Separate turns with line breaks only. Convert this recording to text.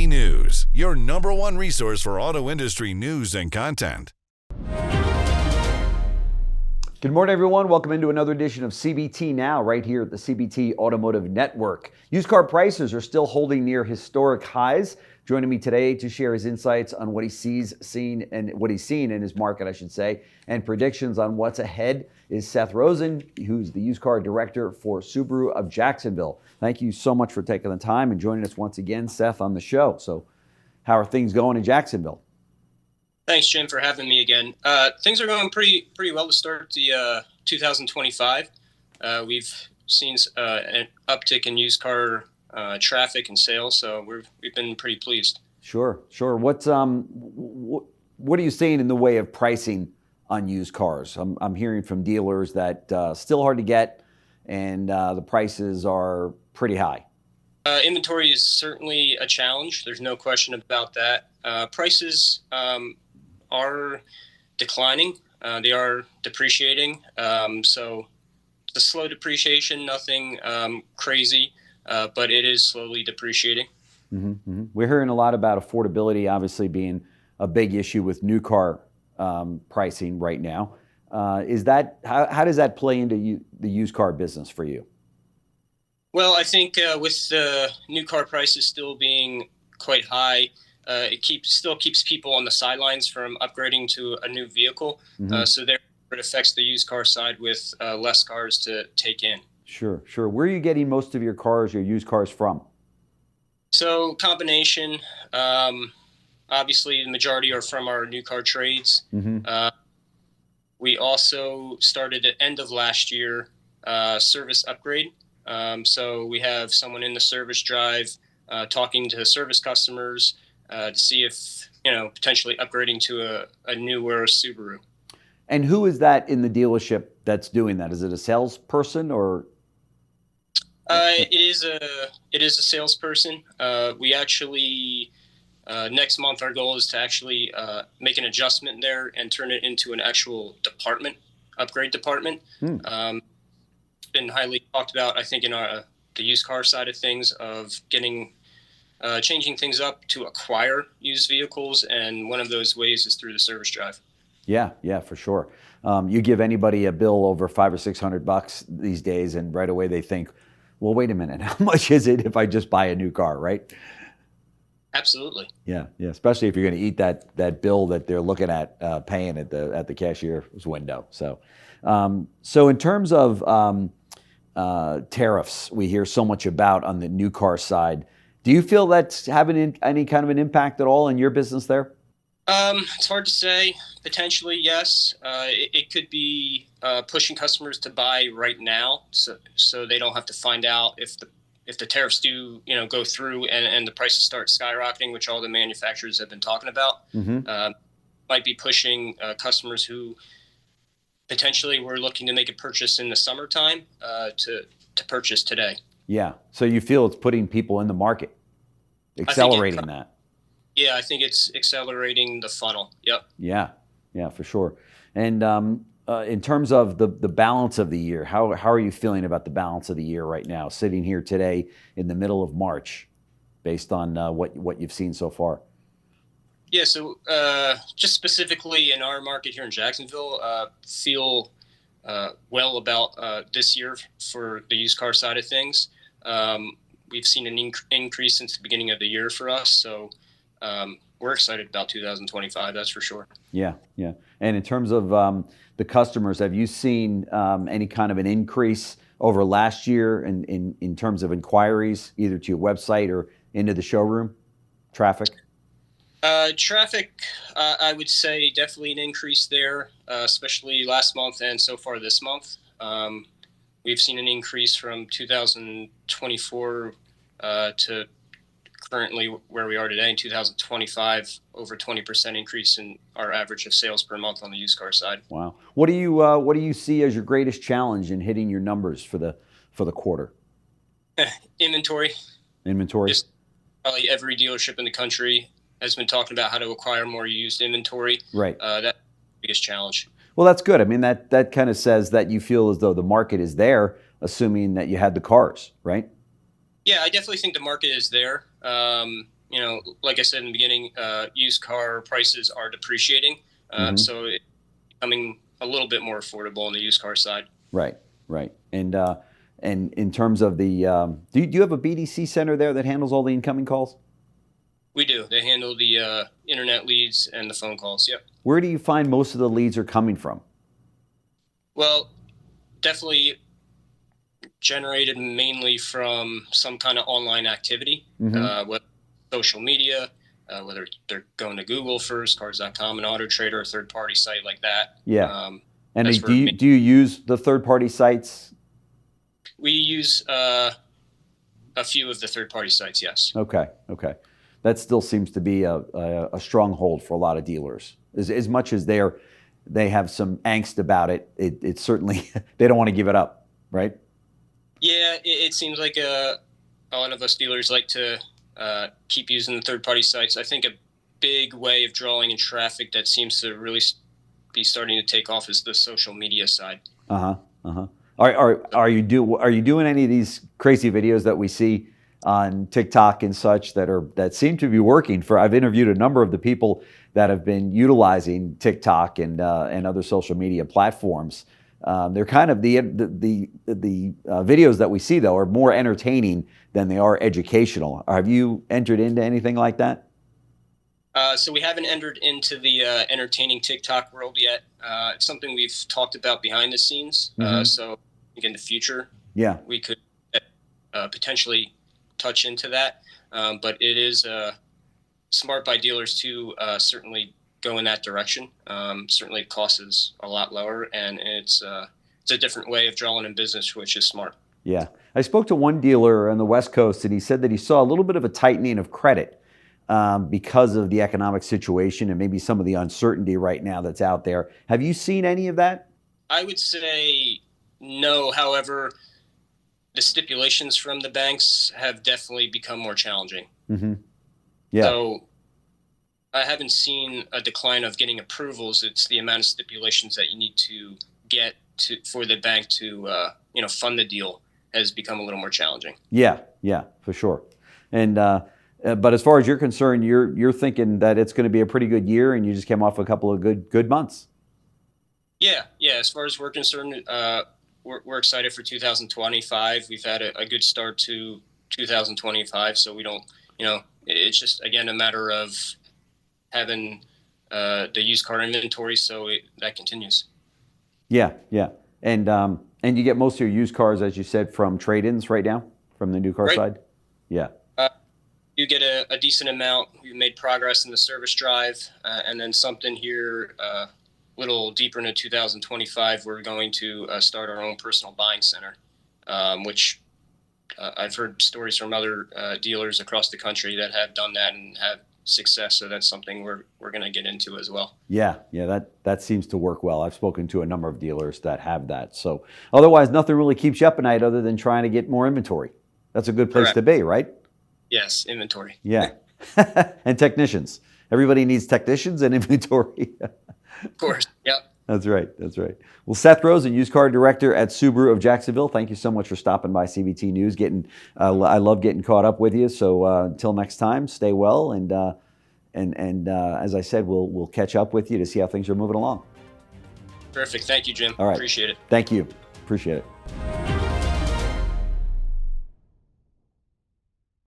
CBT News, your number one resource for auto industry news and content.
Good morning, everyone. Welcome into another edition of CBT Now, right here at the CBT Automotive Network. Used car prices are still holding near historic highs. Joining me today to share his insights on what he's seen in his market, I should say, and predictions on what's ahead is Seth Rosen, who's the used car director for Subaru of Jacksonville. Thank you so much for taking the time and joining us once again, Seth, on the show. So, how are things going in Jacksonville?
Thanks, Jim, for having me again. Things are going pretty well to start the 2025. We've seen an uptick in used car traffic and sales, so we've been pretty pleased. Sure.
What are you seeing in the way of pricing on used cars? I'm hearing from dealers that still hard to get, and the prices are pretty high.
Inventory is certainly a challenge. There's no question about that. Prices are declining. They are depreciating. So the slow depreciation, nothing crazy, but it is slowly depreciating.
Mm-hmm. We're hearing a lot about affordability, obviously being a big issue with new car pricing right now. How does that play into the used car business for you?
Well, I think with the new car prices still being quite high, it still keeps people on the sidelines from upgrading to a new vehicle.
Mm-hmm.
So therefore it affects the used car side with less cars to take in.
Sure. Where are you getting most of your used cars from?
So combination. Obviously, the majority are from our new car trades.
Mm-hmm.
We also started at end of last year service upgrade. So we have someone in the service drive talking to service customers to see if, potentially upgrading to a newer Subaru.
And who is that in the dealership that's doing that? Is it a salesperson or?
It is a salesperson. We actually next month our goal is to actually make an adjustment there and turn it into an actual upgrade department. Been highly talked about, I think, in the used car side of things, of changing things up to acquire used vehicles, and one of those ways is through the service drive.
Yeah, for sure. You give anybody a bill over $500 or $600 these days, and right away they think, well, wait a minute, how much is it if I just buy a new car, right?
Absolutely.
Yeah. Especially if you're going to eat that bill that they're looking at paying at the cashier's window. So in terms of tariffs, we hear so much about on the new car side. Do you feel that's having any kind of an impact at all in your business there?
It's hard to say. Potentially, yes. It could be pushing customers to buy right now, so they don't have to find out if the tariffs do go through and the prices start skyrocketing, which all the manufacturers have been talking about.
Mm-hmm.
Might be pushing customers who potentially were looking to make a purchase in the summertime to purchase today.
Yeah. So you feel it's putting people in the market, accelerating that.
Yeah, I think it's accelerating the funnel. Yep.
Yeah, for sure. And in terms of the balance of the year, how are you feeling about the balance of the year right now, sitting here today in the middle of March, based on what you've seen so far?
Yeah, so just specifically in our market here in Jacksonville, feel well about this year for the used car side of things. We've seen an increase since the beginning of the year for us, so we're excited about 2025, that's for sure.
Yeah. And in terms of the customers, have you seen any kind of an increase over last year in terms of inquiries, either to your website or into the showroom, traffic?
Traffic, I would say definitely an increase there, especially last month and so far this month. We've seen an increase from 2024 to currently where we are today in 2025, over 20% increase in our average of sales per month on the used car side.
Wow. What do you see as your greatest challenge in hitting your numbers for the quarter?
Inventory.
Just
Probably every dealership in the country has been talking about how to acquire more used inventory.
Right.
That's the biggest challenge.
Well, that's good. I mean, that kind of says that you feel as though the market is there, assuming that you had the cars, right?
Yeah, I definitely think the market is there. like I said in the beginning, used car prices are depreciating, so it's becoming a little bit more affordable on the used car side.
Right, right. And in terms of the, do you have a BDC center there that handles all the incoming calls?
We do. They handle the internet leads and the phone calls. Yep.
Where do you find most of the leads are coming from?
Well, definitely generated mainly from some kind of online activity, whether social media, whether they're going to Google first, cars.com, an auto trader, a third-party site like that.
Yeah. And do you use the third-party sites?
We use a few of the third-party sites, yes.
Okay. That still seems to be a stronghold for a lot of dealers. As much as they have some angst about it, it's certainly they don't want to give it up, right?
Yeah, it seems like a lot of us dealers like to keep using the third-party sites. I think a big way of drawing in traffic that seems to really be starting to take off is the social media side. Are
you doing any of these crazy videos that we see on TikTok and such that seem to be working? I've interviewed a number of the people that have been utilizing TikTok and other social media platforms. They're kind of the videos that we see though are more entertaining than they are educational. Have you entered into anything like that?
So we haven't entered into the entertaining TikTok world yet. It's something we've talked about behind the scenes. So I think in the future, we could potentially touch into that. But it is smart by dealers to certainly go in that direction. Certainly the cost is a lot lower, and it's a different way of drawing in business, which is smart.
Yeah. I spoke to one dealer on the West Coast, and he said that he saw a little bit of a tightening of credit because of the economic situation and maybe some of the uncertainty right now that's out there. Have you seen any of that?
I would say no. However, the stipulations from the banks have definitely become more challenging.
Yeah.
So I haven't seen a decline of getting approvals. It's the amount of stipulations that you need to get for the bank to fund the deal has become a little more challenging.
Yeah, for sure. And but as far as you're concerned, you're thinking that it's going to be a pretty good year, and you just came off a couple of good months.
Yeah. As far as we're concerned, we're excited for 2025. We've had a good start to 2025, so we don't, it's just again a matter of having the used car inventory, so that continues. Yeah.
And you get most of your used cars, as you said, from trade-ins right now, from the new car side? Yeah.
You get a decent amount. We've made progress in the service drive, and then something here a little deeper into 2025, we're going to start our own personal buying center, which I've heard stories from other dealers across the country that have done that and have success. So that's something we're going to get into as well.
Yeah, that seems to work well. I've spoken to a number of dealers that have that. So otherwise, nothing really keeps you up at night other than trying to get more inventory. That's a good place
Correct.
to be, right?
Yes, inventory.
Yeah. And technicians. Everybody needs technicians and inventory.
Of course. Yep.
That's right. Well, Seth Rosen, used car director at Subaru of Jacksonville, thank you so much for stopping by CBT News. I love getting caught up with you. So until next time, stay well, and as I said, we'll catch up with you to see how things are moving along.
Perfect. Thank you, Jim.
All right.
Appreciate it.
Thank you. Appreciate it.